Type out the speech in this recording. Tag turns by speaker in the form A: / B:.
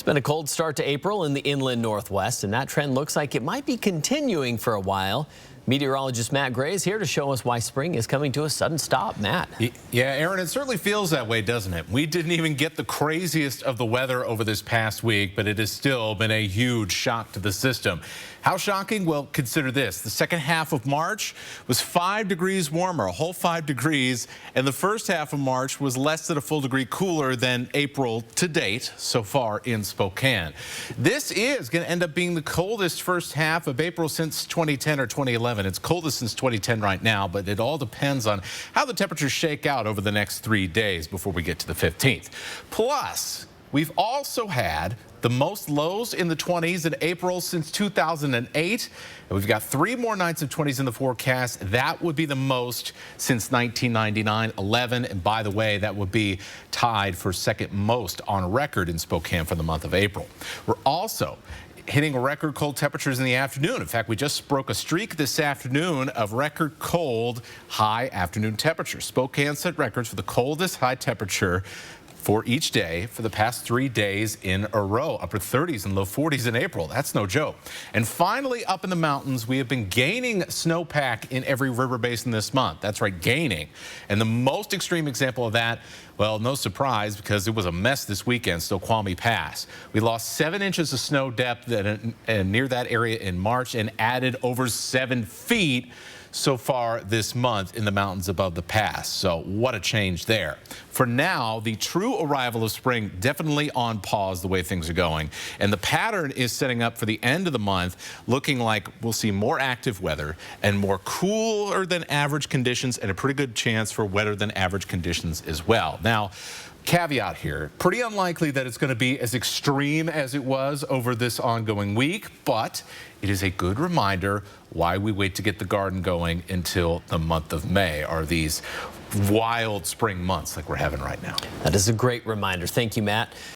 A: Been a cold start to April in the inland Northwest, and that trend looks like it might be continuing for a while. Meteorologist Matt Gray is here to show us why spring is coming to a sudden stop. Matt.
B: Yeah, Aaron, it certainly feels that way, doesn't it? We didn't even get the craziest of the weather over this past week, but it has still been a huge shock to the system. How shocking? Well, consider this. The second half of March was 5 degrees warmer, a whole 5 degrees, and the first half of March was less than a full degree cooler than April to date so far in Spokane. This is going to end up being the coldest first half of April since 2010 or 2011. It's coldest since 2010 right now, but it all depends on how the temperatures shake out over the next 3 days before we get to the 15th. Plus, we've also had the most lows in the 20s in April since 2008. And we've got 3 more nights of 20s in the forecast. That would be the most since 1999-11. And by the way, that would be tied for second most on record in Spokane for the month of April. We're also hitting record cold temperatures in the afternoon. In fact, we just broke a streak this afternoon of record cold high afternoon temperatures. Spokane set records for the coldest high temperature for each day for the past 3 days in a row, upper 30s and low 40s in April. That's no joke. And finally, up in the mountains, we have been gaining snowpack in every river basin this month. That's right, gaining. And the most extreme example of that, well, no surprise, because it was a mess this weekend, Snoqualmie Pass. We lost 7 inches of snow depth near that area in March and added over 7 feet so far this month in the mountains above the pass. So what a change there. For now, the true arrival of spring definitely on pause the way things are going. And the pattern is setting up for the end of the month, looking like we'll see more active weather and more cooler than average conditions and a pretty good chance for wetter than average conditions as well. Now, caveat here, pretty unlikely that it's going to be as extreme as it was over this ongoing week, but it is a good reminder why we wait to get the garden going until the month of May, or these wild spring months like we're having right now.
A: That is a great reminder. Thank you, Matt.